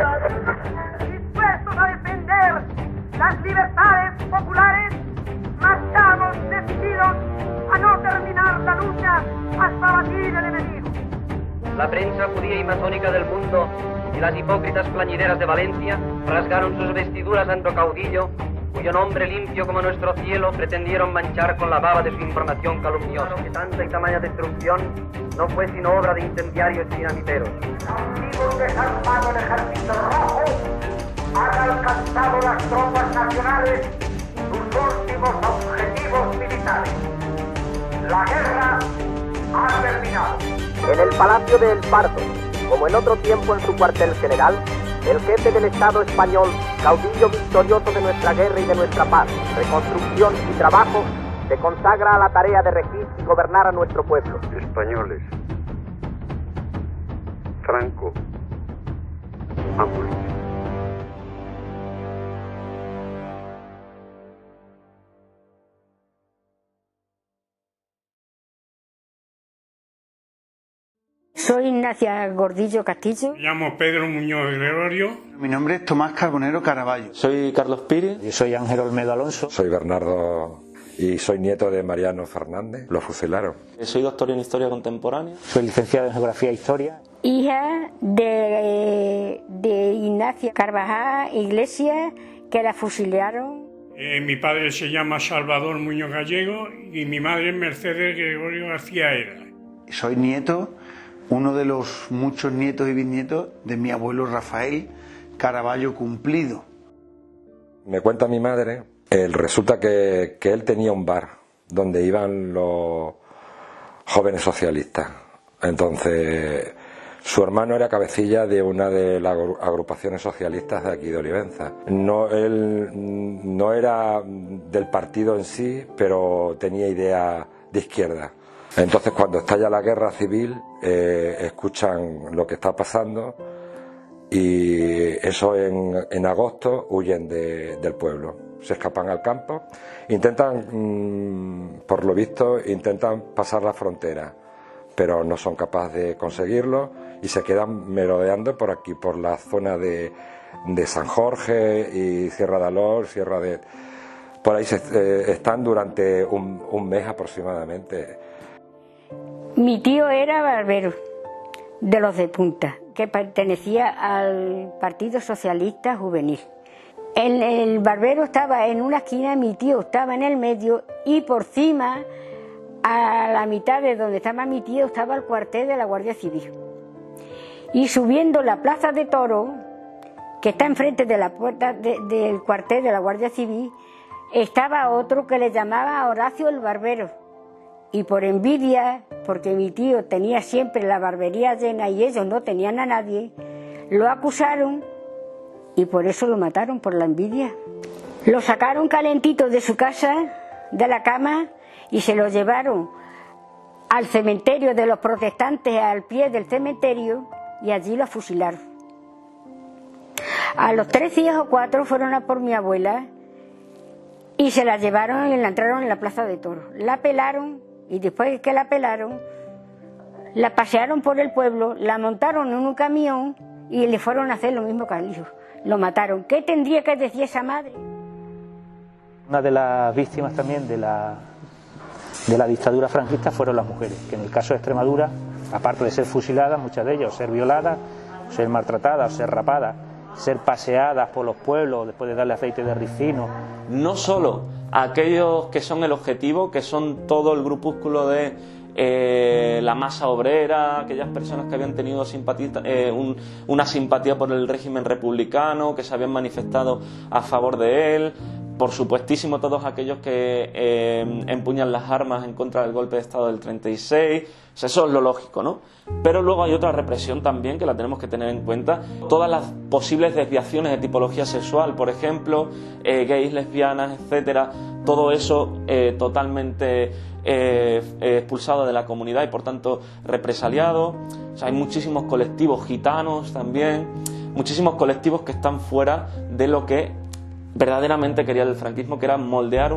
Dispuestos a defender las libertades populares, marchamos decididos a no terminar la lucha hasta batir el enemigo. La prensa judía y masónica del mundo y las hipócritas plañideras de Valencia rasgaron sus vestiduras ante el caudillo, cuyo nombre limpio como nuestro cielo pretendieron manchar con la baba de su información calumniosa. Que tanta y tamaña destrucción no fue sino obra de incendiarios y dinamiteros. Cautivos desarmado el ejército rojo, han alcanzado las tropas nacionales sus últimos objetivos militares. La guerra ha terminado. En el Palacio de El Pardo, como en otro tiempo en su cuartel general, el jefe del Estado español, caudillo victorioso de nuestra guerra y de nuestra paz, reconstrucción y trabajo, se consagra a la tarea de regir y gobernar a nuestro pueblo. Españoles, Franco ha muerto. Soy Ignacia Gordillo Castillo. Me llamo Pedro Muñoz Gregorio. Mi nombre es Tomás Carbonero Caraballo. Soy Carlos Piri. Yo soy Ángel Olmedo Alonso. Soy Bernardo y soy nieto de Mariano Fernández. Lo fusilaron. Soy doctor en Historia Contemporánea. Soy licenciado en Geografía e Historia. Hija de Ignacia Carvajal Iglesias, que la fusilaron. Mi padre se llama Salvador Muñoz Gallego y mi madre Mercedes Gregorio García Era. Soy nieto, uno de los muchos nietos y bisnietos de mi abuelo Rafael Caraballo Cumplido. Me cuenta mi madre, resulta que él tenía un bar donde iban los jóvenes socialistas. Entonces, su hermano era cabecilla de una de las agrupaciones socialistas de aquí de Olivenza. Él no era del partido en sí, pero tenía idea de izquierda. Entonces, cuando estalla la guerra civil, escuchan lo que está pasando y eso en agosto huyen del pueblo. Se escapan al campo, intentan, por lo visto, pasar la frontera, pero no son capaces de conseguirlo y se quedan merodeando por aquí, por la zona de San Jorge y Sierra de Alor, por ahí están durante un mes aproximadamente. Mi tío era barbero, de los de Punta, que pertenecía al Partido Socialista Juvenil. El barbero estaba en una esquina, mi tío estaba en el medio y por cima, a la mitad de donde estaba mi tío, estaba el cuartel de la Guardia Civil. Y subiendo la Plaza de Toros, que está enfrente de la puerta del cuartel de la Guardia Civil, estaba otro que le llamaba Horacio el Barbero. Y por envidia, porque mi tío tenía siempre la barbería llena y ellos no tenían a nadie, lo acusaron y por eso lo mataron, por la envidia. Lo sacaron calentito de su casa, de la cama, y se lo llevaron al cementerio de los protestantes, al pie del cementerio, y allí lo fusilaron. A los 3 días o 4 fueron a por mi abuela y se la llevaron y la entraron en la Plaza de Toros. La pelaron y después que la pelaron, la pasearon por el pueblo, la montaron en un camión y le fueron a hacer lo mismo que al hijo. Lo mataron. ¿Qué tendría que decir esa madre? Una de las víctimas también de la dictadura franquista fueron las mujeres, que en el caso de Extremadura, aparte de ser fusiladas, muchas de ellas, o ser violadas, o ser maltratadas, o ser rapadas, ser paseadas por los pueblos después de darle aceite de ricino. No solo a aquellos que son el objetivo, que son todo el grupúsculo de la masa obrera, aquellas personas que habían tenido una simpatía por el régimen republicano, que se habían manifestado a favor de él, por supuestísimo todos aquellos que empuñan las armas en contra del golpe de Estado del 36, o sea, eso es lo lógico, ¿no? Pero luego hay otra represión también que la tenemos que tener en cuenta, todas las posibles desviaciones de tipología sexual, por ejemplo, gays, lesbianas, etcétera, todo eso totalmente expulsado de la comunidad y por tanto represaliado. O sea, hay muchísimos colectivos gitanos también, muchísimos colectivos que están fuera de lo que verdaderamente quería el franquismo, que era moldear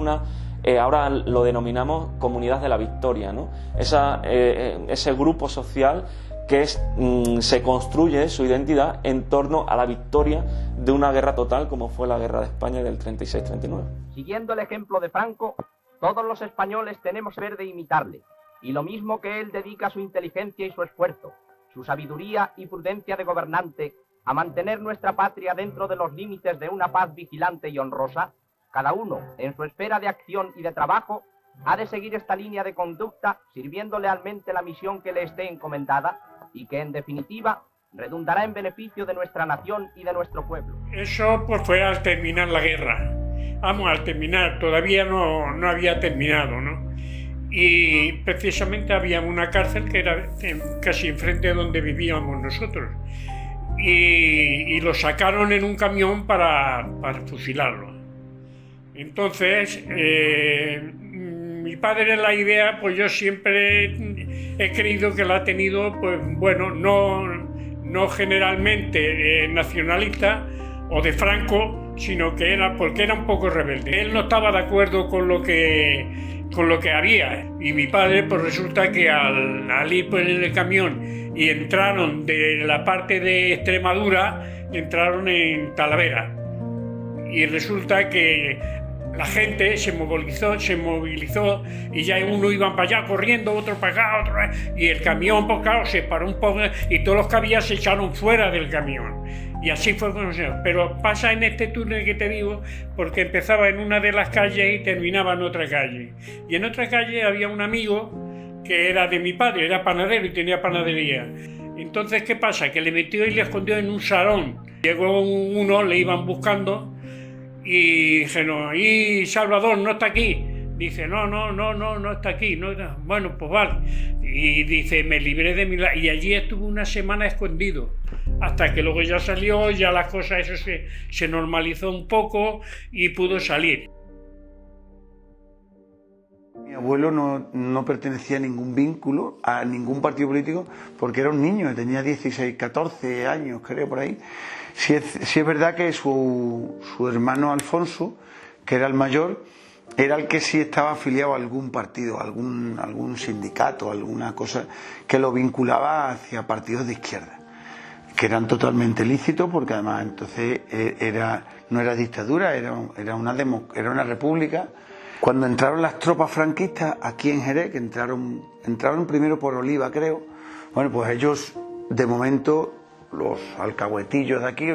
ahora lo denominamos comunidad de la victoria, ¿no? Ese grupo social que se construye su identidad en torno a la victoria de una guerra total como fue la guerra de España del 36-39. Siguiendo el ejemplo de Franco, todos los españoles tenemos que ver de imitarle, y lo mismo que él dedica su inteligencia y su esfuerzo, su sabiduría y prudencia de gobernante a mantener nuestra patria dentro de los límites de una paz vigilante y honrosa, cada uno, en su esfera de acción y de trabajo, ha de seguir esta línea de conducta sirviendo lealmente la misión que le esté encomendada y que, en definitiva, redundará en beneficio de nuestra nación y de nuestro pueblo. Eso pues fue al terminar la guerra. Vamos, al terminar, todavía no había terminado, ¿no? Y precisamente había una cárcel que era casi enfrente de donde vivíamos nosotros. Y lo sacaron en un camión para fusilarlo. Entonces, mi padre, la idea, pues yo siempre he creído que la ha tenido, pues bueno, no generalmente nacionalista o de Franco, sino que porque era un poco rebelde. Él no estaba de acuerdo con lo que había, y mi padre, pues resulta que al ir por el camión y entraron de la parte de Extremadura, entraron en Talavera, y resulta que la gente se movilizó y ya uno iban para allá corriendo, otro para acá, otro, y el camión, pues claro, se paró un poco y todos los que había se echaron fuera del camión. Y así fue conocido. Pero pasa en este túnel que te digo, porque empezaba en una de las calles y terminaba en otra calle. Y en otra calle había un amigo que era de mi padre, era panadero y tenía panadería. Entonces, ¿qué pasa? Que le metió y le escondió en un salón. Llegó uno, le iban buscando, y dijeron, ¿y Salvador no está aquí? Dice, no está aquí. No está. Bueno, pues vale. Y dice, me libré de y allí estuvo una semana escondido. Hasta que luego ya salió, ya las cosas, eso se normalizó un poco y pudo salir. Mi abuelo no pertenecía a ningún vínculo, a ningún partido político, porque era un niño, tenía 16, 14 años, creo, por ahí. Sí es verdad que su hermano Alfonso, que era el mayor, era el que sí estaba afiliado a algún partido, algún sindicato, alguna cosa que lo vinculaba hacia partidos de izquierda, que eran totalmente lícitos, porque además entonces no era dictadura, era una república. Cuando entraron las tropas franquistas aquí en Jerez, que entraron primero por Oliva, creo, bueno, pues ellos, de momento, los alcahuetillos de aquí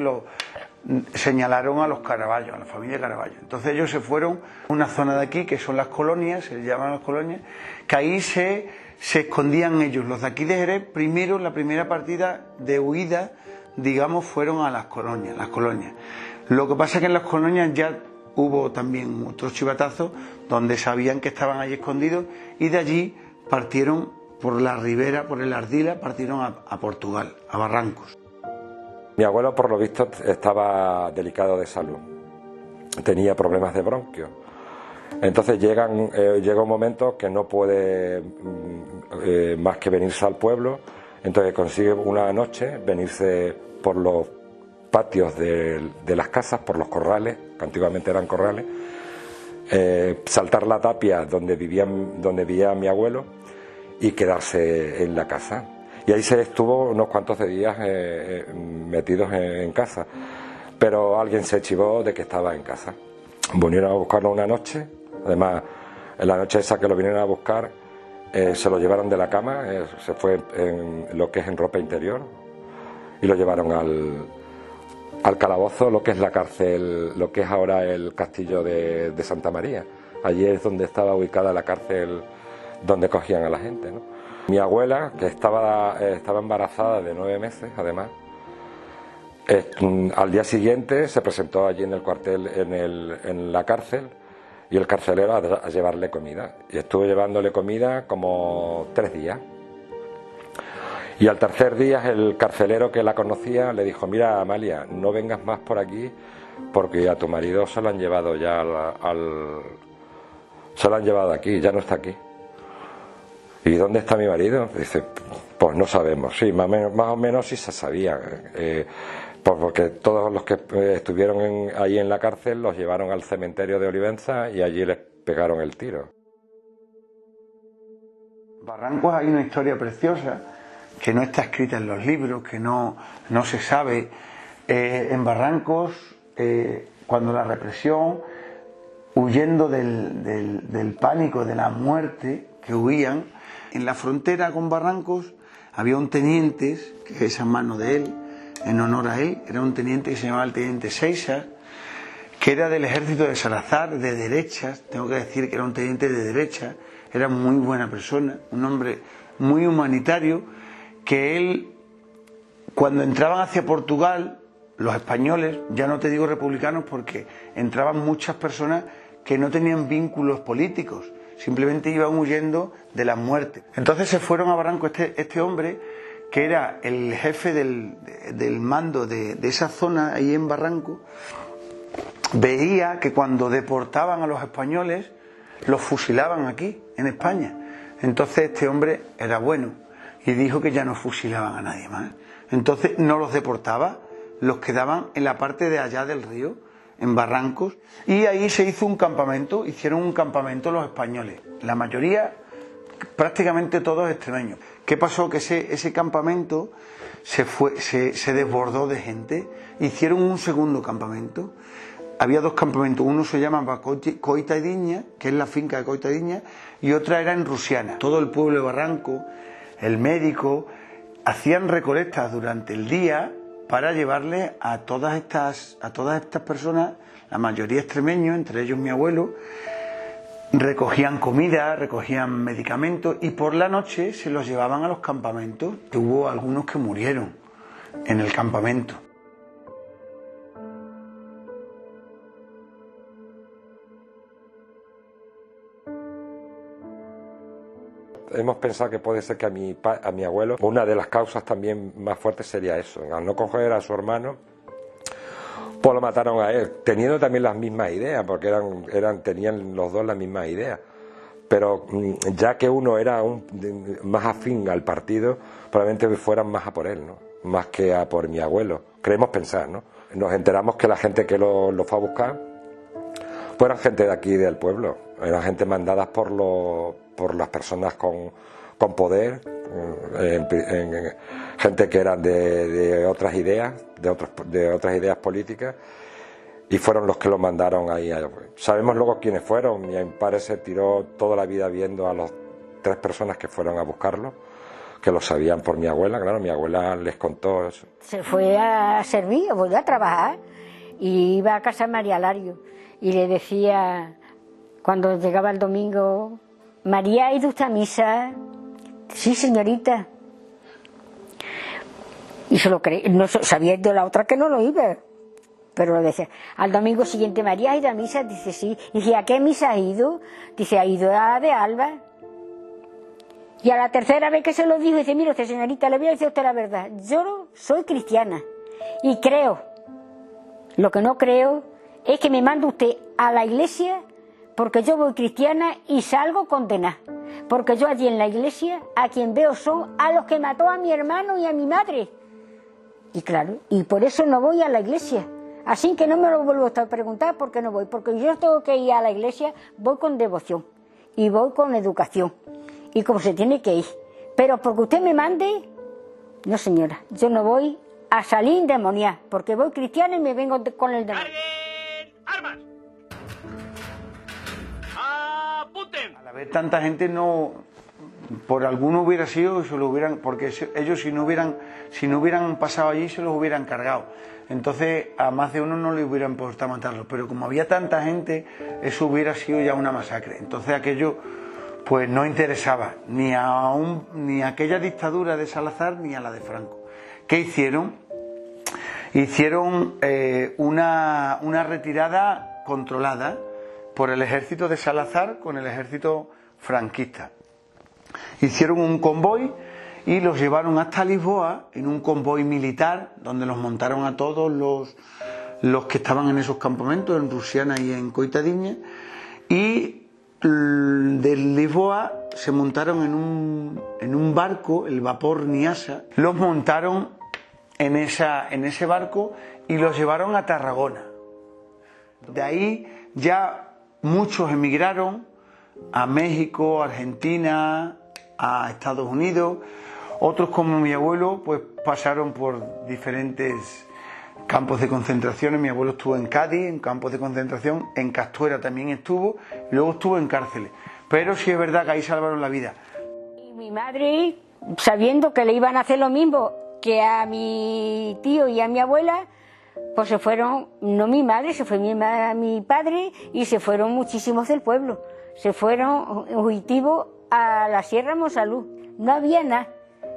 señalaron a los Caraballo, a la familia Caraballo. Entonces ellos se fueron a una zona de aquí, que son las colonias, se llaman las colonias, que ahí se escondían ellos. Los de aquí de Jerez, la primera partida de huida, digamos, fueron a las colonias. Lo que pasa es que en las colonias ya hubo también otros chivatazos donde sabían que estaban ahí escondidos, y de allí partieron por la ribera, por el Ardila, partieron a Portugal, a Barrancos. Mi abuelo, por lo visto, estaba delicado de salud, tenía problemas de bronquios. Entonces llega un momento que no puede más que venirse al pueblo. Entonces consigue una noche venirse por los patios de las casas, por los corrales, que antiguamente eran corrales, saltar la tapia donde vivía mi abuelo y quedarse en la casa. Y ahí se estuvo unos cuantos de días metidos en casa, pero alguien se chivó de que estaba en casa. Vinieron a buscarlo una noche, además en la noche esa que lo vinieron a buscar se lo llevaron de la cama, se fue en lo que es en ropa interior y lo llevaron al calabozo, lo que es la cárcel, lo que es ahora el castillo de Santa María. Allí es donde estaba ubicada la cárcel donde cogían a la gente, ¿no? Mi abuela, que estaba embarazada de 9 meses, además, al día siguiente se presentó allí en el cuartel, en la cárcel, y el carcelero a llevarle comida. Y estuvo llevándole comida como 3 días. Y al tercer día el carcelero, que la conocía, le dijo, mira, Amalia, no vengas más por aquí porque a tu marido se lo han llevado ya se lo han llevado aquí, ya no está aquí. ¿Y dónde está mi marido? Dice, pues no sabemos. Sí, más o menos sí se sabía, porque todos los que estuvieron ahí en la cárcel los llevaron al cementerio de Olivenza y allí les pegaron el tiro. Barrancos hay una historia preciosa, que no está escrita en los libros, que no se sabe. En Barrancos, cuando la represión, huyendo del pánico, de la muerte, que huían, en la frontera con Barrancos había un teniente, que es hermano de él, en honor a él, era un teniente que se llamaba el teniente Seixas, que era del ejército de Salazar, de derechas, tengo que decir que era un teniente de derechas, era muy buena persona, un hombre muy humanitario, que él, cuando entraban hacia Portugal, los españoles, ya no te digo republicanos, porque entraban muchas personas que no tenían vínculos políticos, simplemente iban huyendo de la muerte. Entonces se fueron a Barranco. Este hombre, que era el jefe del mando de esa zona ahí en Barranco, veía que cuando deportaban a los españoles, los fusilaban aquí, en España. Entonces este hombre era bueno y dijo que ya no fusilaban a nadie más. Entonces no los deportaba, los quedaban en la parte de allá del río, en Barrancos, y ahí se hizo un campamento, hicieron un campamento los españoles, la mayoría, prácticamente todos extremeños. ¿Qué pasó? Que ese campamento se desbordó de gente, hicieron un segundo campamento. Había dos campamentos, uno se llamaba Coita y Diña, que es la finca de Coita y Diña, y otra era en Rusiana. Todo el pueblo de Barranco, el médico, hacían recolectas durante el día para llevarle a todas estas personas, la mayoría extremeños, entre ellos mi abuelo, recogían comida, recogían medicamentos y por la noche se los llevaban a los campamentos. Hubo algunos que murieron en el campamento. Hemos pensado que puede ser que a mi abuelo, una de las causas también más fuertes sería eso, al no coger a su hermano, pues lo mataron a él, teniendo también las mismas ideas, porque tenían los dos las mismas ideas, pero ya que uno era más afín al partido, probablemente fueran más a por él, ¿no? Más que a por mi abuelo, creemos pensar, ¿no? Nos enteramos que la gente que lo fue a buscar, pues eran gente de aquí del pueblo, eran gente mandadas por las personas con poder, gente que eran de otras ideas, de otras ideas políticas, y fueron los que lo mandaron ahí. Sabemos luego quiénes fueron. Mi padre se tiró toda la vida viendo a las 3 personas que fueron a buscarlo, que lo sabían por mi abuela, claro, mi abuela les contó eso. Se fue a servir, volvió a trabajar, y iba a casa de María Lario, y le decía, cuando llegaba el domingo: María, ¿ha ido usted a misa? Sí, señorita. Y se lo creía, no sabía de la otra que no lo iba, pero lo decía. Al domingo siguiente: María, ¿ha ido a misa? Dice, sí. Y dice, ¿a qué misa ha ido? Dice, ha ido a la de Alba. Y a la tercera vez que se lo dijo, dice, mire usted, señorita, le voy a decir a usted la verdad, yo soy cristiana y creo. Lo que no creo es que me mande usted a la iglesia, porque yo voy cristiana y salgo condenada, porque yo allí en la iglesia a quien veo son a los que mató a mi hermano y a mi madre. Y claro, y por eso no voy a la iglesia. Así que no me lo vuelvo a preguntar por qué no voy, porque yo tengo que ir a la iglesia, voy con devoción y voy con educación y como se tiene que ir. Pero porque usted me mande, no señora, yo no voy a salir endemoniada, porque voy cristiana y me vengo con el demonio. ¡Armas! ¡Apunten! Al haber tanta gente, no, por alguno hubiera sido, se lo hubieran, porque ellos si no hubieran pasado allí se los hubieran cargado. Entonces a más de uno no le hubieran importado matarlos, pero como había tanta gente, eso hubiera sido ya una masacre. Entonces aquello pues no interesaba ni a aquella dictadura de Salazar ni a la de Franco. ¿Qué hicieron? Hicieron una retirada controlada por el ejército de Salazar con el ejército franquista. Hicieron un convoy y los llevaron hasta Lisboa en un convoy militar, donde los montaron a todos los que estaban en esos campamentos, en Rusiana y en Coitadiña, y de Lisboa se montaron en un barco, el vapor Niasa, los montaron en ese barco y los llevaron a Tarragona. De ahí ya muchos emigraron a México, a Argentina, a Estados Unidos. Otros, como mi abuelo, pues pasaron por diferentes campos de concentración. Mi abuelo estuvo en Cádiz, en campos de concentración, en Castuera también estuvo, y luego estuvo en cárceles. Pero sí es verdad que ahí salvaron la vida. Y mi madre, sabiendo que le iban a hacer lo mismo que a mi tío y a mi abuela, pues se fueron, no mi madre, se fue mi padre, y se fueron muchísimos del pueblo. Se fueron fugitivos a la Sierra Monsalud. No había nada.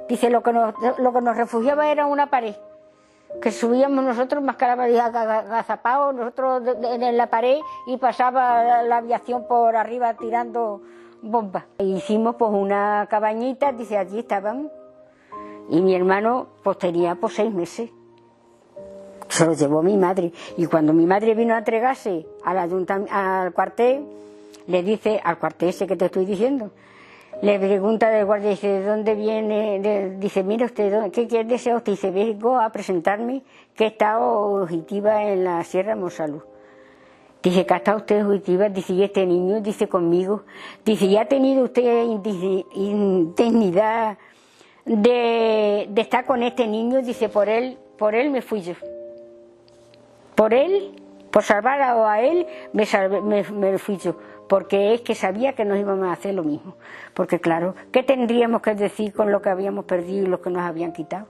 Dice, lo que nos refugiaba era una pared, que subíamos nosotros agazapados, nosotros en la pared, y pasaba la aviación por arriba tirando bombas. Hicimos pues una cabañita, dice, allí estábamos. Y mi hermano pues tenía pues 6 meses. Se lo llevó mi madre. Y cuando mi madre vino a entregarse al cuartel, le dice, al cuartel ese que te estoy diciendo, le pregunta del guardia, dice, ¿de dónde viene? Dice, mire usted, ¿qué desea usted? Dice, vengo a presentarme que he estado fugitiva en la Sierra Monsalud. Dice, ¿que ha estado usted fugitiva? Dice, y este niño, dice, conmigo. Dice, ¿ya ha tenido usted indignidad de estar con este niño? Dice, por él me fui yo. Por él, por salvar a él, me fui yo. Porque es que sabía que nos íbamos a hacer lo mismo. Porque claro, ¿qué tendríamos que decir con lo que habíamos perdido y lo que nos habían quitado?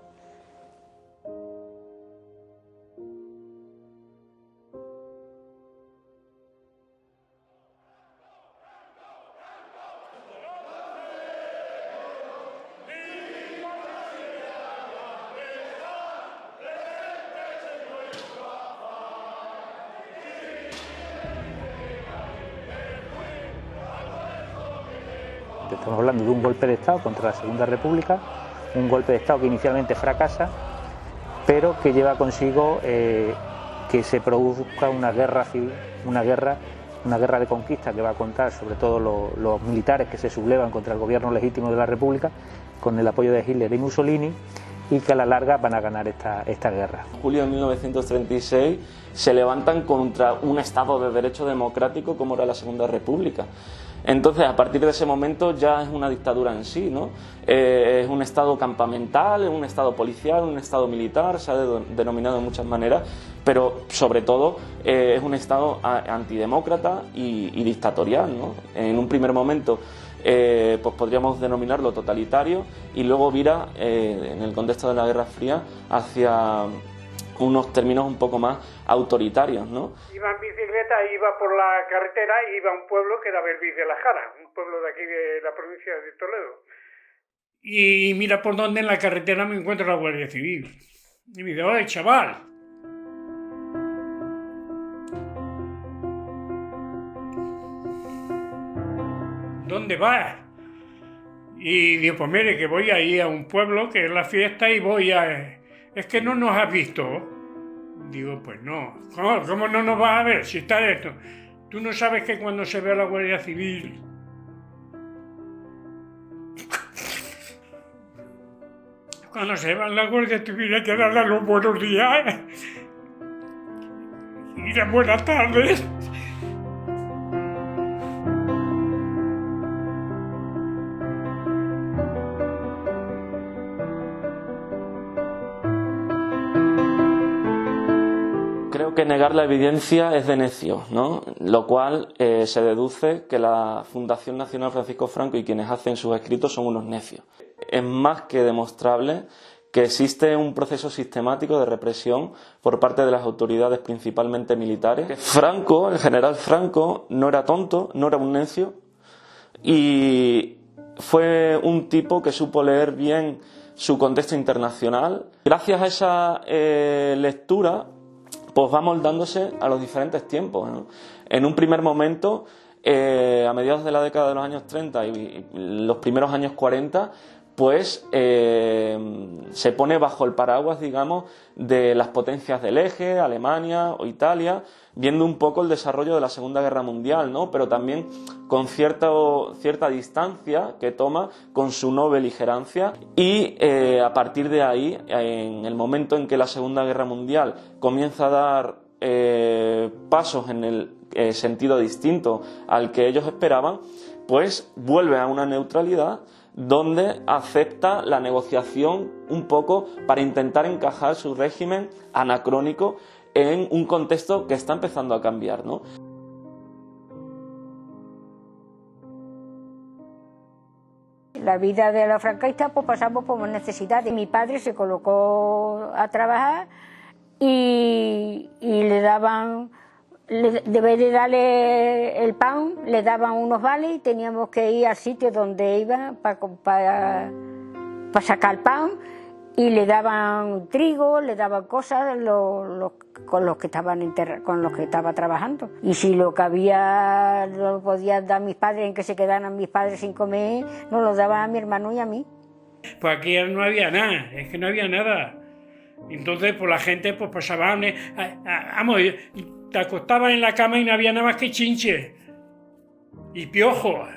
Estamos hablando de un golpe de Estado contra la Segunda República, un golpe de Estado que inicialmente fracasa, pero que lleva consigo que se produzca una guerra civil, una guerra de conquista que va a contar sobre todo los militares que se sublevan contra el gobierno legítimo de la República, con el apoyo de Hitler y Mussolini, y que a la larga van a ganar esta guerra. En julio de 1936 se levantan contra un Estado de derecho democrático como era la Segunda República. Entonces, a partir de ese momento ya es una dictadura en sí, ¿no? Es un Estado campamental, es un Estado policial, un Estado militar, se ha denominado de muchas maneras, pero sobre todo es un Estado antidemócrata y dictatorial, ¿no? En un primer momento pues podríamos denominarlo totalitario, y luego vira, en el contexto de la Guerra Fría, hacia unos términos un poco más autoritarios, ¿no? Iba en bicicleta, iba por la carretera y iba a un pueblo que era Belvis de la Jara, un pueblo de aquí de la provincia de Toledo. Y mira por dónde en la carretera me encuentro la Guardia Civil. Y me dice, oye, chaval, ¿dónde vas? Y digo, pues mire, que voy a ir a un pueblo que es la fiesta y voy a... ¿Es que no nos has visto? Digo, pues no. ¿Cómo no nos vas a ver si está esto? Tú no sabes que cuando se ve a la Guardia Civil... Cuando se va a la Guardia Civil hay que darle los buenos días y las buenas tardes. Creo que negar la evidencia es de necios, ¿no? Lo cual se deduce que la Fundación Nacional Francisco Franco y quienes hacen sus escritos son unos necios. Es más que demostrable que existe un proceso sistemático de represión por parte de las autoridades, principalmente militares. Franco, el general Franco, no era tonto, no era un necio, y fue un tipo que supo leer bien su contexto internacional. Gracias a esa lectura, pues va moldándose a los diferentes tiempos, ¿no? En un primer momento, a mediados de la década de los años 30 y los primeros años 40, pues se pone bajo el paraguas, digamos, de las potencias del eje, Alemania o Italia, viendo un poco el desarrollo de la Segunda Guerra Mundial, ¿no? Pero también con cierta distancia que toma con su no beligerancia, y a partir de ahí, en el momento en que la Segunda Guerra Mundial comienza a dar pasos en el sentido distinto al que ellos esperaban, pues vuelve a una neutralidad, donde acepta la negociación un poco para intentar encajar su régimen anacrónico en un contexto que está empezando a cambiar, ¿no? La vida de los franquistas pues pasamos por necesidad. Mi padre se colocó a trabajar y le daban, debe de darle el pan, le daban unos vales y teníamos que ir al sitio donde iba para sacar el pan, y le daban trigo, le daban cosas con los que estaba trabajando. Y si lo que había lo podía dar mis padres, en que se quedaran mis padres sin comer, nos lo daban a mi hermano y a mí. Pues aquí no había nada, es que no había nada. Entonces pues la gente pues pasaba, vamos, te acostabas en la cama y no había nada más que chinche y piojos.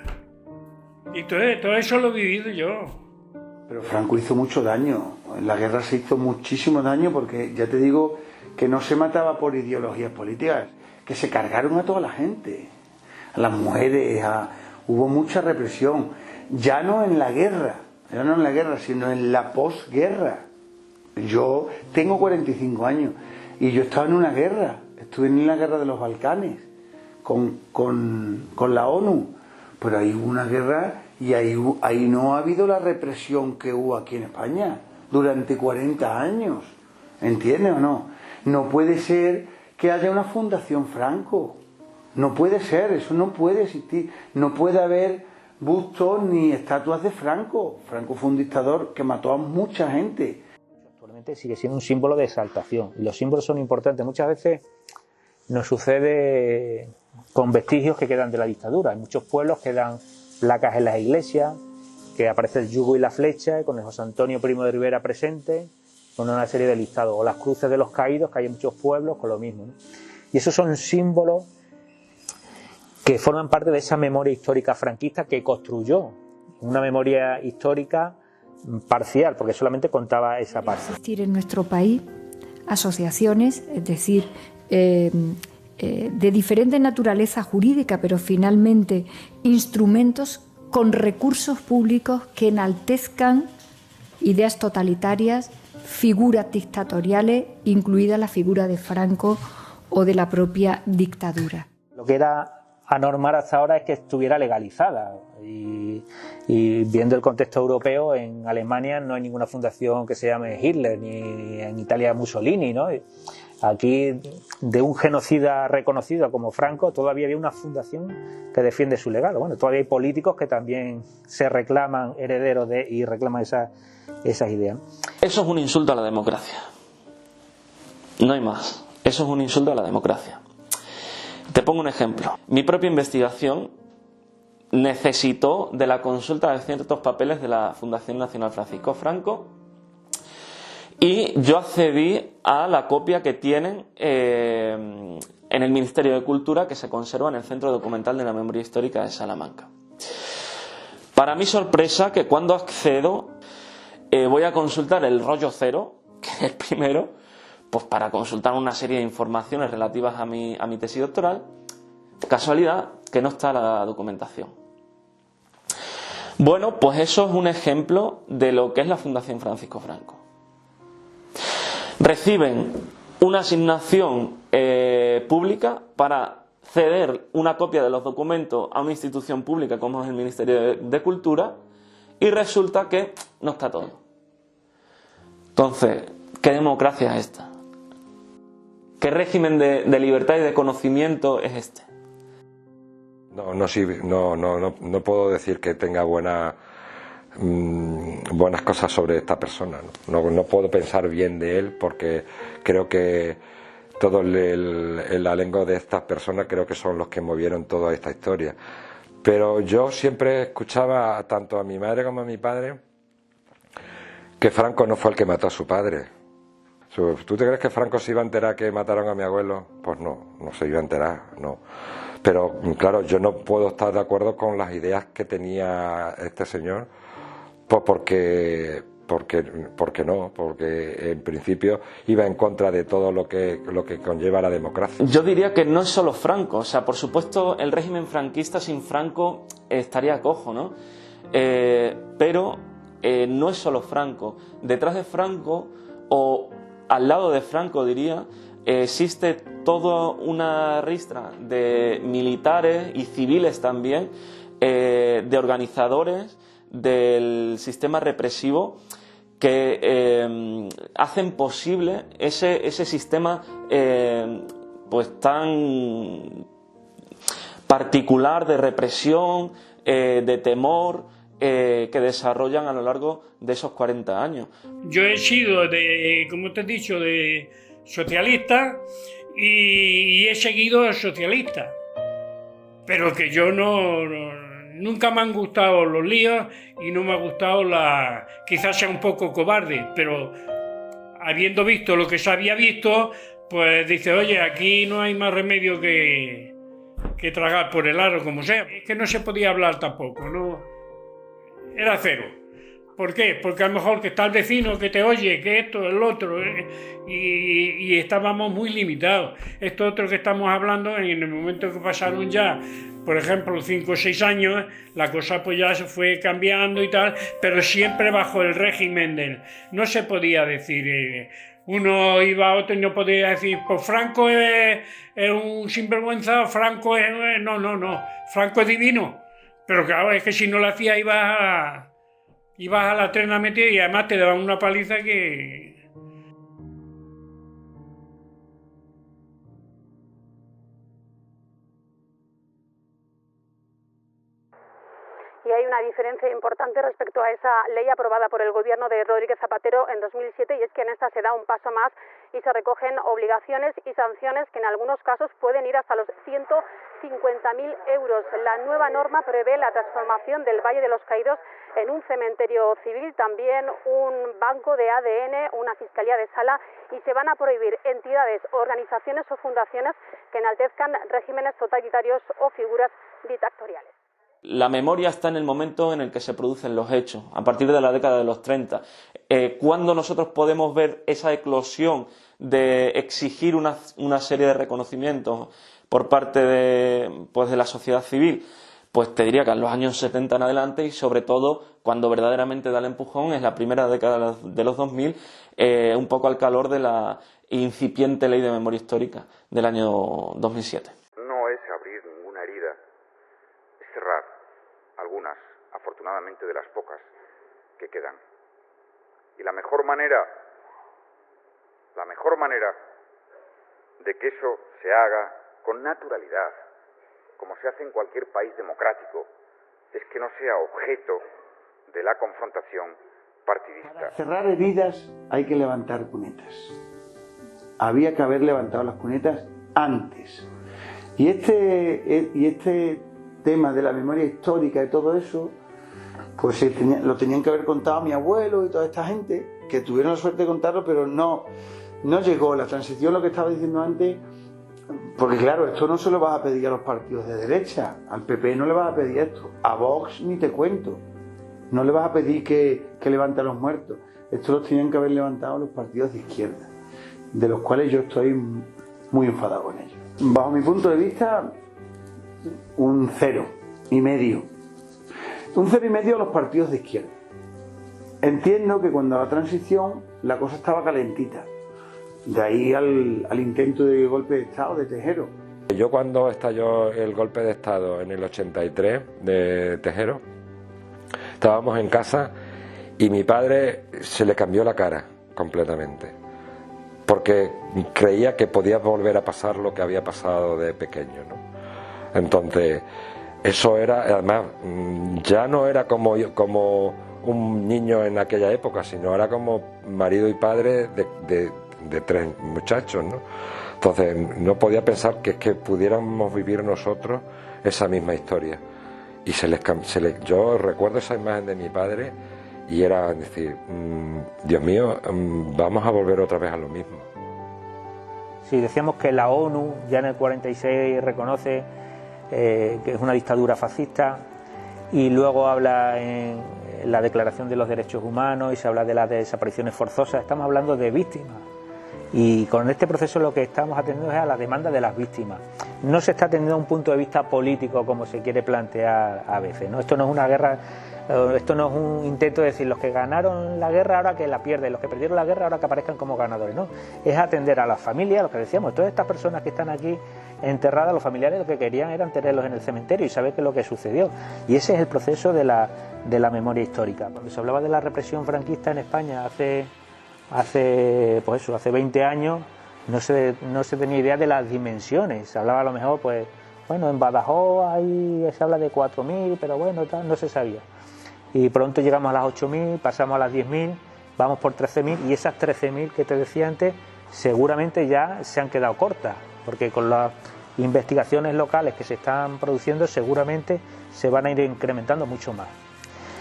Y todo eso lo he vivido yo. Pero Franco hizo mucho daño. En la guerra se hizo muchísimo daño porque, ya te digo, que no se mataba por ideologías políticas, que se cargaron a toda la gente, a las mujeres, hubo mucha represión. Ya no en la guerra, sino en la posguerra. Yo tengo 45 años y yo estaba en una guerra, estuve en la guerra de los Balcanes con la ONU, pero ahí hubo una guerra y ahí no ha habido la represión que hubo aquí en España durante 40 años, ¿entiendes o no? No puede ser que haya una fundación Franco, no puede ser, eso no puede existir, no puede haber bustos ni estatuas de Franco. Franco fue un dictador que mató a mucha gente. Actualmente sigue siendo un símbolo de exaltación y los símbolos son importantes. Muchas veces nos sucede con vestigios que quedan de la dictadura. En muchos pueblos quedan placas en las iglesias, que aparece el yugo y la flecha, con el José Antonio Primo de Rivera presente, con una serie de listados, o las cruces de los caídos, que hay en muchos pueblos, con lo mismo, ¿no? Y esos son símbolos que forman parte de esa memoria histórica franquista que construyó, una memoria histórica parcial, porque solamente contaba esa parte. Existir en nuestro país asociaciones, es decir, de diferente naturaleza jurídica, pero finalmente instrumentos con recursos públicos que enaltezcan ideas totalitarias, figuras dictatoriales, incluida la figura de Franco o de la propia dictadura. Lo que era anormal hasta ahora es que estuviera legalizada y viendo el contexto europeo, en Alemania no hay ninguna fundación que se llame Hitler, ni en Italia Mussolini, ¿no? Aquí, de un genocida reconocido como Franco, todavía había una fundación que defiende su legado. Bueno, todavía hay políticos que también se reclaman herederos de y reclaman esas ideas. Eso es un insulto a la democracia. No hay más. Eso es un insulto a la democracia. Te pongo un ejemplo. Mi propia investigación necesitó de la consulta de ciertos papeles de la Fundación Nacional Francisco Franco y yo accedí a la copia que tienen en el Ministerio de Cultura, que se conserva en el Centro Documental de la Memoria Histórica de Salamanca. Para mi sorpresa, que cuando accedo voy a consultar el rollo cero, que es el primero, pues para consultar una serie de informaciones relativas a mi tesis doctoral. Casualidad que no está la documentación. Bueno, pues eso es un ejemplo de lo que es la Fundación Francisco Franco. Reciben una asignación pública para ceder una copia de los documentos a una institución pública como es el Ministerio de Cultura y resulta que no está todo. Entonces, ¿qué democracia es esta? ¿Qué régimen de libertad y de conocimiento es este? No puedo decir que tenga buenas cosas sobre esta persona. No puedo pensar bien de él porque creo que todo el alengo de estas personas creo que son los que movieron toda esta historia. Pero yo siempre escuchaba tanto a mi madre como a mi padre que Franco no fue el que mató a su padre. ¿Tú te crees que Franco se iba a enterar que mataron a mi abuelo? Pues no se iba a enterar, no. Pero claro, yo no puedo estar de acuerdo con las ideas que tenía este señor, pues porque en principio iba en contra de todo lo que conlleva la democracia. Yo diría que no es solo Franco, o sea, por supuesto el régimen franquista sin Franco estaría cojo, ¿no? pero no es solo Franco. Detrás de Franco, o al lado de Franco diría, existe toda una ristra de militares y civiles también, de organizadores del sistema represivo, que hacen posible ese sistema pues tan particular de represión, de temor, que desarrollan a lo largo de esos 40 años. Yo he sido, como te he dicho, de socialista y he seguido socialista, pero que yo nunca me han gustado los líos y no me ha gustado quizás sea un poco cobarde, pero habiendo visto lo que se había visto, pues dice, oye, aquí no hay más remedio que tragar por el aro, como sea. Es que no se podía hablar tampoco, no, era cero. ¿Por qué? Porque a lo mejor que está el vecino que te oye, que esto, el otro, y estábamos muy limitados. Esto otro que estamos hablando, en el momento que pasaron ya, por ejemplo, 5 o 6 años, la cosa pues ya se fue cambiando y tal, pero siempre bajo el régimen no se podía decir, uno iba a otro y no podía decir, pues Franco es un sinvergüenza, Franco es... No, Franco es divino. Pero claro, es que si no lo hacía ibas a la trena metida y además te daban una paliza que... Y hay una diferencia importante respecto a esa ley aprobada por el gobierno de Rodríguez Zapatero en 2007, y es que en esta se da un paso más y se recogen obligaciones y sanciones que en algunos casos pueden ir hasta los 150.000 euros. La nueva norma prevé la transformación del Valle de los Caídos en un cementerio civil, también un banco de ADN, una fiscalía de sala, y se van a prohibir entidades, organizaciones o fundaciones que enaltezcan regímenes totalitarios o figuras dictatoriales. La memoria está en el momento en el que se producen los hechos, a partir de la década de los 30. ¿Cuándo nosotros podemos ver esa eclosión de exigir una serie de reconocimientos por parte de la sociedad civil? Pues te diría que en los años 70 en adelante, y sobre todo cuando verdaderamente da el empujón es la primera década de los 2000, un poco al calor de la incipiente Ley de Memoria Histórica del año 2007. No es abrir ninguna herida, es cerrar algunas, afortunadamente, de las pocas que quedan. Y la mejor manera de que eso se haga con naturalidad, como se hace en cualquier país democrático, es que no sea objeto de la confrontación partidista. Para cerrar heridas hay que levantar cunetas. Había que haber levantado las cunetas antes. Y este tema de la memoria histórica y todo eso, pues lo tenían que haber contado a mi abuelo y toda esta gente, que tuvieron la suerte de contarlo, pero no llegó la transición, lo que estaba diciendo antes. Porque claro, esto no se lo vas a pedir a los partidos de derecha, al PP no le vas a pedir esto, a Vox ni te cuento, no le vas a pedir que levante a los muertos. Esto lo tenían que haber levantado los partidos de izquierda, de los cuales yo estoy muy enfadado con ellos. Bajo mi punto de vista, un 0,5. Un 0,5 a los partidos de izquierda. Entiendo que cuando la transición la cosa estaba calentita. De ahí al intento de golpe de Estado de Tejero. Yo cuando estalló el golpe de Estado en el 83 de Tejero, estábamos en casa y mi padre se le cambió la cara completamente, porque creía que podía volver a pasar lo que había pasado de pequeño, ¿no? Entonces, eso era, además, ya no era como un niño en aquella época, sino era como marido y padre de 3 muchachos, ¿no? Entonces no podía pensar que pudiéramos vivir nosotros esa misma historia. Y yo recuerdo esa imagen de mi padre y era decir, Dios mío, vamos a volver otra vez a lo mismo. Sí, decíamos que la ONU ya en el 46 reconoce que es una dictadura fascista, y luego habla en la Declaración de los Derechos Humanos y se habla de las desapariciones forzosas. Estamos hablando de víctimas. Y con este proceso lo que estamos atendiendo es a la demanda de las víctimas. No se está atendiendo a un punto de vista político como se quiere plantear a veces, ¿no? Esto no es una guerra Esto no es un intento de decir los que ganaron la guerra ahora que la pierden, los que perdieron la guerra ahora que aparezcan como ganadores, no. Es atender a las familias, lo que decíamos, todas estas personas que están aquí enterradas, los familiares lo que querían era tenerlos en el cementerio y saber qué es lo que sucedió. Y ese es el proceso de la memoria histórica. Cuando se hablaba de la represión franquista en España hace 20 años, no se tenía idea de las dimensiones. Se hablaba a lo mejor, pues, bueno, en Badajoz ahí se habla de 4.000, pero bueno, no se sabía. Y pronto llegamos a las 8.000, pasamos a las 10.000, vamos por 13.000 y esas 13.000 que te decía antes seguramente ya se han quedado cortas, porque con las investigaciones locales que se están produciendo seguramente se van a ir incrementando mucho más.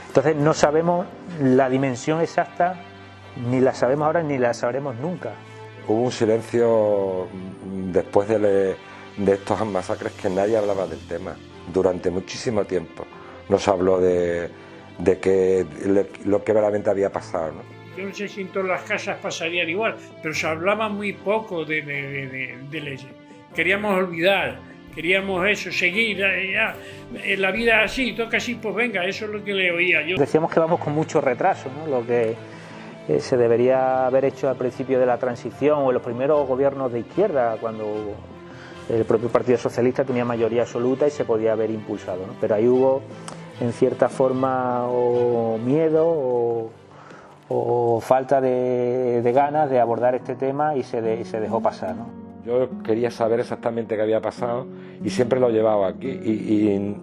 Entonces no sabemos la dimensión exacta, ni la sabemos ahora ni la sabremos nunca. Hubo un silencio después de estos masacres que nadie hablaba del tema durante muchísimo tiempo. No se habló de lo que realmente había pasado, ¿no? Yo no sé si en todas las casas pasarían igual, pero se hablaba muy poco de leyes. Queríamos olvidar, queríamos eso, seguir ya, la vida así, toca así, pues venga, eso es lo que le oía yo. Decíamos que vamos con mucho retraso, ¿no? Lo que se debería haber hecho al principio de la transición o en los primeros gobiernos de izquierda, cuando el propio Partido Socialista tenía mayoría absoluta y se podía haber impulsado, ¿no? Pero ahí hubo en cierta forma o miedo o falta de ganas de abordar este tema y se dejó pasar, ¿no? Yo quería saber exactamente qué había pasado y siempre lo llevaba aquí y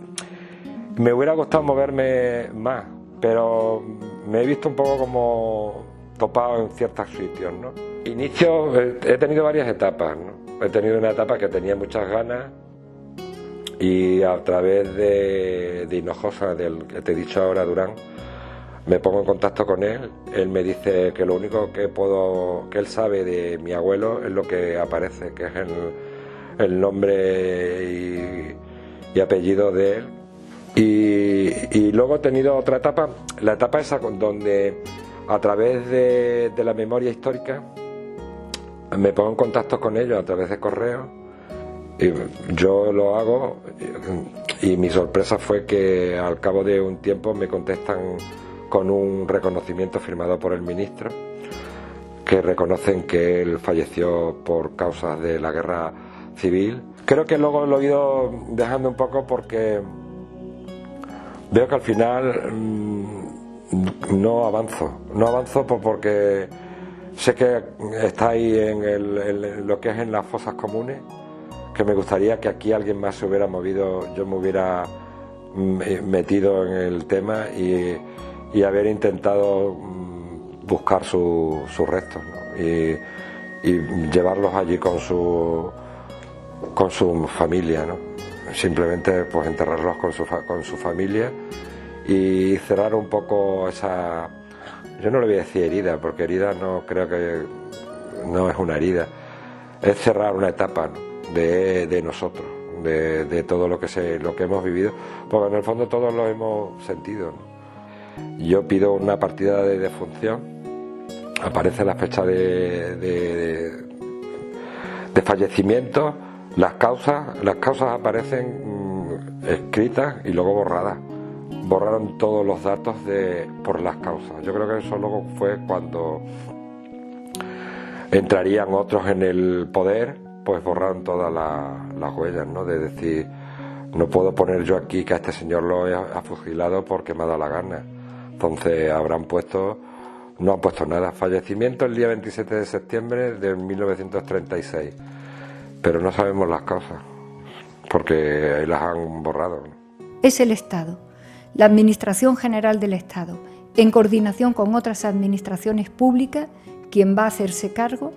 me hubiera gustado moverme más, pero me he visto un poco como topado en ciertos sitios, ¿no? Inicio, he tenido varias etapas, ¿no? He tenido una etapa que tenía muchas ganas y a través de Hinojosa, del que te he dicho ahora, Durán, me pongo en contacto con él. Él me dice que lo único que él sabe de mi abuelo es lo que aparece, que es el nombre y apellido de él. Y luego he tenido otra etapa, la etapa esa donde a través de la memoria histórica me pongo en contacto con ellos a través de correo. Y yo lo hago y mi sorpresa fue que al cabo de un tiempo me contestan con un reconocimiento firmado por el ministro, que reconocen que él falleció por causas de la guerra civil. Creo que luego lo he ido dejando un poco porque veo que al final no avanzo porque sé que está ahí en lo que es en las fosas comunes, que me gustaría que aquí alguien más se hubiera movido, yo me hubiera metido en el tema y haber intentado buscar sus restos, ¿no? y llevarlos allí con su familia, ¿no? Simplemente pues enterrarlos con su familia y cerrar un poco esa, yo no le voy a decir herida, porque herida no creo que no es una herida, es cerrar una etapa, ¿no? de nosotros, de todo lo que hemos vivido, porque en el fondo todos lo hemos sentido, ¿no? Yo pido una partida de defunción, aparece la fecha de fallecimiento, las causas aparecen escritas y luego borradas. Borraron todos los datos por las causas. Yo creo que eso luego fue cuando entrarían otros en el poder, pues borraron todas las huellas, ¿no? De decir, no puedo poner yo aquí que a este señor lo he fusilado porque me ha dado la gana. Entonces no han puesto nada. Fallecimiento el día 27 de septiembre de 1936. Pero no sabemos las causas, porque las han borrado, ¿no? Es el Estado, la Administración General del Estado, en coordinación con otras administraciones públicas, quien va a hacerse cargo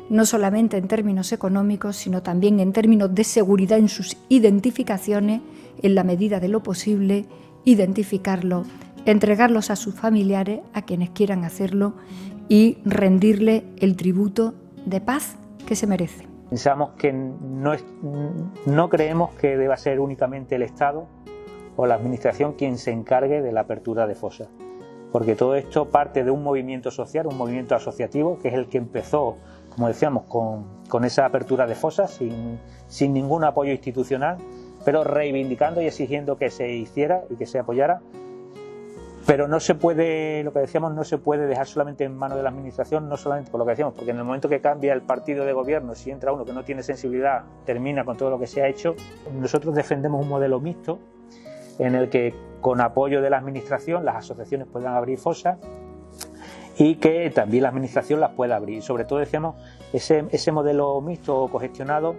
no solamente en términos económicos, sino también en términos de seguridad en sus identificaciones, en la medida de lo posible, identificarlos, entregarlos a sus familiares, a quienes quieran hacerlo, y rendirle el tributo de paz que se merece. Pensamos que no creemos que deba ser únicamente el Estado o la Administración quien se encargue de la apertura de fosas, porque todo esto parte de un movimiento social, un movimiento asociativo, que es el que empezó, como decíamos, con esa apertura de fosas sin ningún apoyo institucional, pero reivindicando y exigiendo que se hiciera y que se apoyara, Pero no se puede, lo que decíamos, no se puede dejar solamente en manos de la administración, no solamente por lo que decíamos, porque en el momento que cambia el partido de gobierno, si entra uno que no tiene sensibilidad, termina con todo lo que se ha hecho. Nosotros defendemos un modelo mixto en el que, con apoyo de la administración, las asociaciones puedan abrir fosas y que también la administración las pueda abrir. Sobre todo decíamos ese modelo mixto o cogestionado,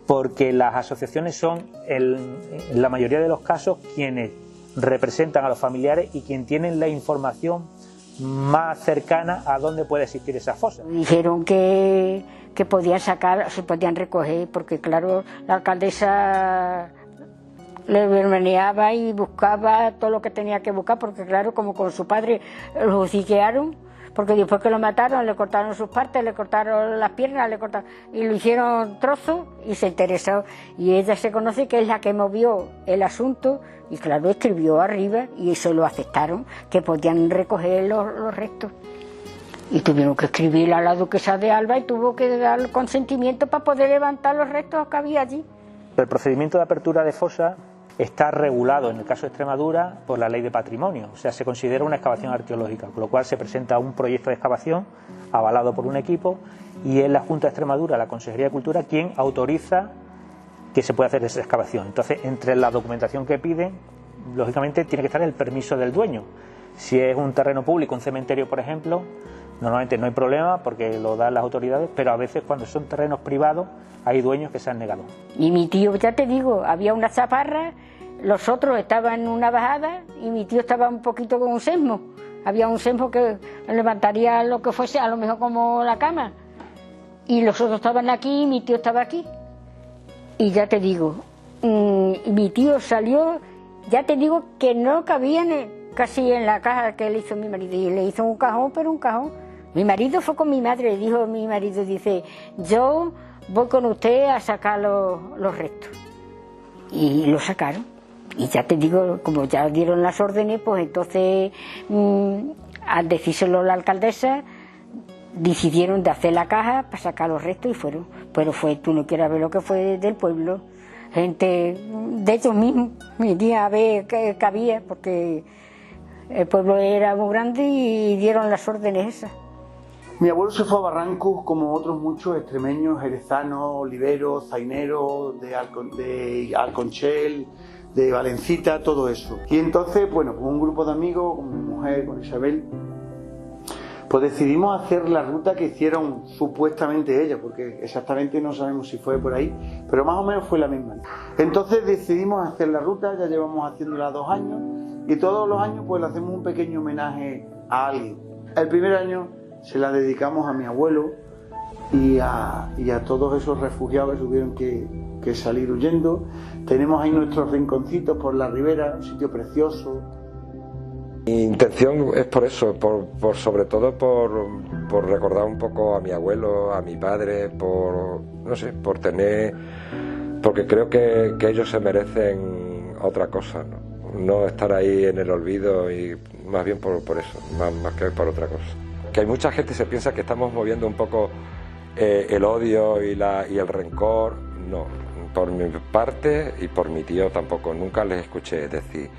porque las asociaciones son en la mayoría de los casos quienes representan a los familiares y quien tienen la información más cercana a dónde puede existir esa fosa. Dijeron que podían sacar, se podían recoger, porque claro, la alcaldesa le vermeneaba y buscaba todo lo que tenía que buscar, porque claro, como con su padre lo hociquearon, porque después que lo mataron le cortaron sus partes, le cortaron las piernas, le cortaron y lo hicieron trozos y se interesó. Y ella se conoce que es la que movió el asunto y claro, escribió arriba y eso lo aceptaron, que podían recoger los restos. Y tuvieron que escribir a la duquesa de Alba y tuvo que dar el consentimiento para poder levantar los restos que había allí. El procedimiento de apertura de fosa está regulado, en el caso de Extremadura, por la Ley de Patrimonio, o sea, se considera una excavación arqueológica, con lo cual se presenta un proyecto de excavación avalado por un equipo y es la Junta de Extremadura, la Consejería de Cultura, quien autoriza que se pueda hacer esa excavación. Entonces, entre la documentación que piden, lógicamente tiene que estar el permiso del dueño. Si es un terreno público, un cementerio, por ejemplo, normalmente no hay problema porque lo dan las autoridades, pero a veces cuando son terrenos privados hay dueños que se han negado. Y mi tío, ya te digo, había una chaparra, los otros estaban en una bajada y mi tío estaba un poquito con un sesmo. Había un sesmo que levantaría lo que fuese, a lo mejor como la cama. Y los otros estaban aquí y mi tío estaba aquí. Y ya te digo, mi tío salió, ya te digo que no cabían casi en la caja que le hizo mi marido. Y le hizo un cajón, pero un cajón. Mi marido fue con mi madre, dijo mi marido, dice, yo voy con usted a sacar los restos. Y lo sacaron. Y ya te digo, como ya dieron las órdenes, pues entonces, al decírselo a la alcaldesa, decidieron de hacer la caja para sacar los restos y fueron. Pero tú no quieras ver lo que fue del pueblo. Gente de ellos mismos, mi tía a ver qué cabía, porque el pueblo era muy grande y dieron las órdenes esas. Mi abuelo se fue a Barrancos como otros muchos extremeños, jerezanos, oliveros, zaineros, de Alconchel, de Valencita, todo eso. Y entonces, bueno, con un grupo de amigos, con mi mujer, con Isabel, pues decidimos hacer la ruta que hicieron supuestamente ellas, porque exactamente no sabemos si fue por ahí, pero más o menos fue la misma. Entonces decidimos hacer la ruta, ya llevamos haciéndola 2 años, y todos los años pues le hacemos un pequeño homenaje a alguien. El primer año se la dedicamos a mi abuelo y a todos esos refugiados que tuvieron que salir huyendo. Tenemos ahí nuestros rinconcitos por la ribera, un sitio precioso. Mi intención es por eso, sobre todo por recordar un poco a mi abuelo, a mi padre, porque creo que ellos se merecen otra cosa, no estar ahí en el olvido, y más bien por eso, más que por otra cosa. Que hay mucha gente que se piensa que estamos moviendo un poco el odio y el rencor. No, por mi parte y por mi tío tampoco, nunca les escuché decir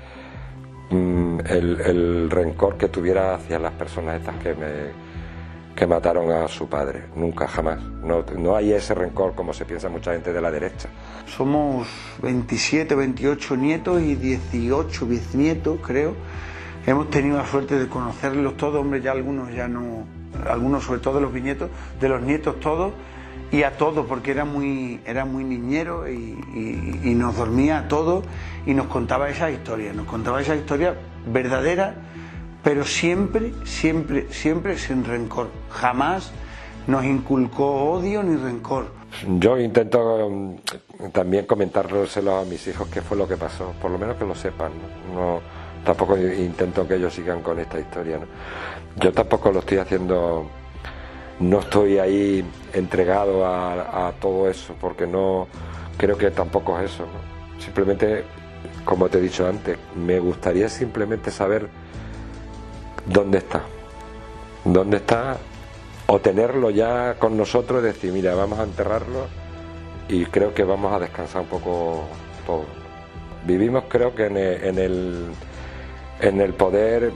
el rencor que tuviera hacia las personas estas que mataron a su padre, nunca, jamás. No hay ese rencor como se piensa mucha gente de la derecha. Somos 27, 28 nietos y 18 bisnietos, creo. Hemos tenido la suerte de conocerlos todos, hombre, ya algunos ya no, algunos sobre todo de los bisnietos, de los nietos todos, y a todos, porque era muy niñero y nos dormía a todos y nos contaba esas historias verdaderas, pero siempre sin rencor. Jamás nos inculcó odio ni rencor. Yo intento también comentárselo a mis hijos qué fue lo que pasó, por lo menos que lo sepan, ¿no? Tampoco intento que ellos sigan con esta historia, ¿no? Yo tampoco lo estoy haciendo, no estoy ahí entregado a todo eso, porque no creo que tampoco es eso, ¿no? Simplemente, como te he dicho antes, me gustaría simplemente saber dónde está, o tenerlo ya con nosotros, decir, mira, vamos a enterrarlo y creo que vamos a descansar un poco todos. Vivimos, creo que en en el poder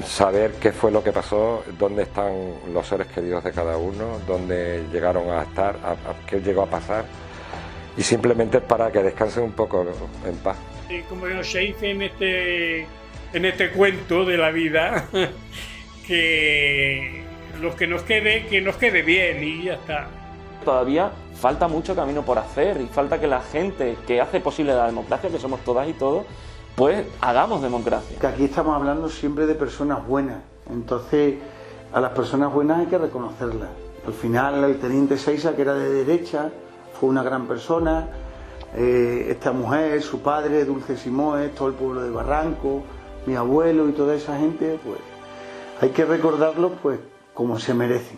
saber qué fue lo que pasó, dónde están los seres queridos de cada uno, dónde llegaron a estar, qué llegó a pasar, y simplemente para que descansen un poco en paz. Y como se dice en este cuento de la vida, que lo que nos quede bien y ya está. Todavía falta mucho camino por hacer y falta que la gente que hace posible la democracia, que somos todas y todos, pues hagamos democracia. Que aquí estamos hablando siempre de personas buenas, entonces a las personas buenas hay que reconocerlas. Al final el teniente Seiza, que era de derecha, fue una gran persona, esta mujer, su padre, Dulce Simoes, todo el pueblo de Barranco, mi abuelo y toda esa gente, pues hay que recordarlos pues como se merecen.